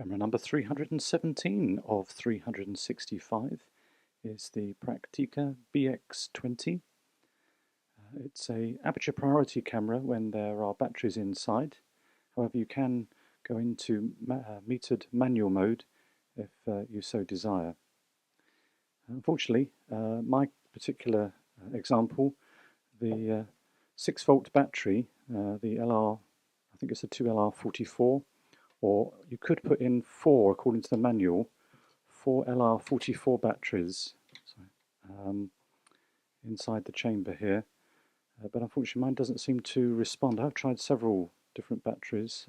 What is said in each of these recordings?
Camera number 317 of 365 is the Praktica BX20. It's a aperture priority camera when there are batteries inside. However, you can go into metered manual mode if you so desire. Unfortunately, my particular example, the 6-volt battery, the LR, I think it's a 2LR44, or you could put in 4, according to the manual, 4 LR44 batteries inside the chamber here. But unfortunately mine doesn't seem to respond. I've tried several different batteries.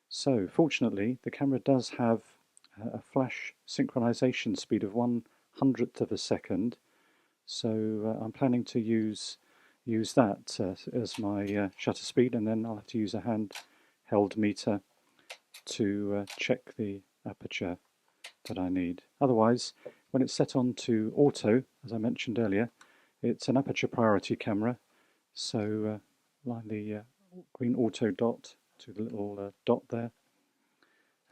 So fortunately the camera does have a flash synchronization speed of 1/100th of a second. So I'm planning to use that as my shutter speed, and then I'll have to use a handheld meter to check the aperture that I need. Otherwise, when it's set on to auto, as I mentioned earlier, it's an aperture priority camera, so line the green auto dot to the little dot there,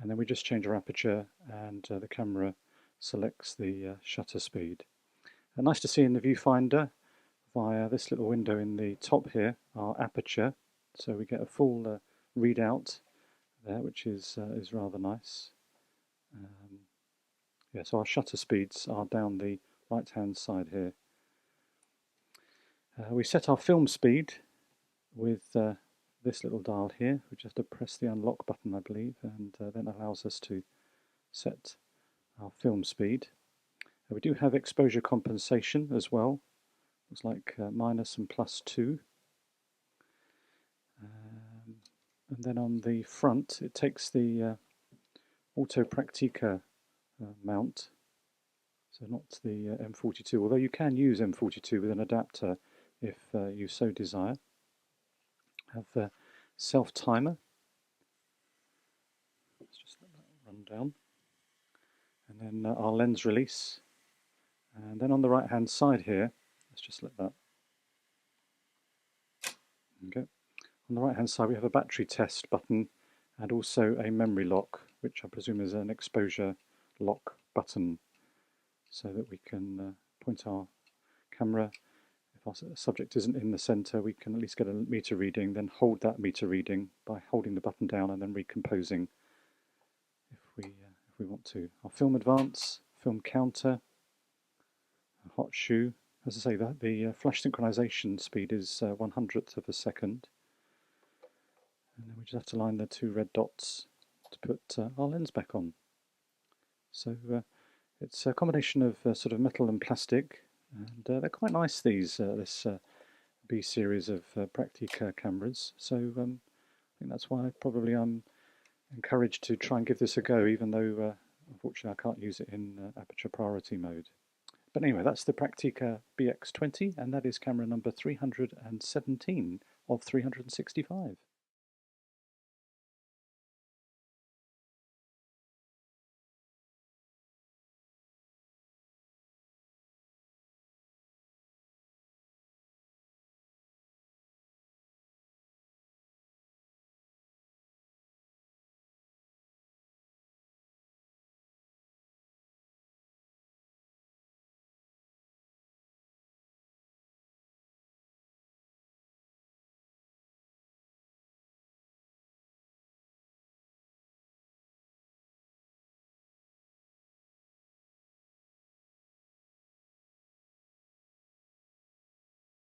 and then we just change our aperture and the camera selects the shutter speed. Nice to see in the viewfinder via this little window in the top here our aperture, so we get a full readout there, which is rather nice. Yeah, so our shutter speeds are down the right hand side here. We set our film speed with this little dial here. We just have to press the unlock button, I believe, and then allows us to set our film speed. We do have exposure compensation as well. Looks like minus and +2. And then on the front it takes the Auto Praktica mount, so not the M42, although you can use M42 with an adapter if you so desire. Have a self-timer. Let's just let that run down. And then our lens release. And then on the right hand side here, let's just let that go. On the right hand side we have a battery test button and also a memory lock, which I presume is an exposure lock button, so that we can point our camera. If our subject isn't in the center, we can at least get a meter reading, then hold that meter reading by holding the button down and then recomposing if we want to. Our film advance, film counter, a hot shoe. As I say, the flash synchronization speed is 1/100th of a second. And then we just have to line the 2 red dots to put our lens back on. So it's a combination of sort of metal and plastic, and they're quite nice, these this B series of Praktica cameras. So I think that's why probably I'm encouraged to try and give this a go, even though unfortunately I can't use it in aperture priority mode. But anyway, that's the Praktica BX20, and that is camera number 317 of 365.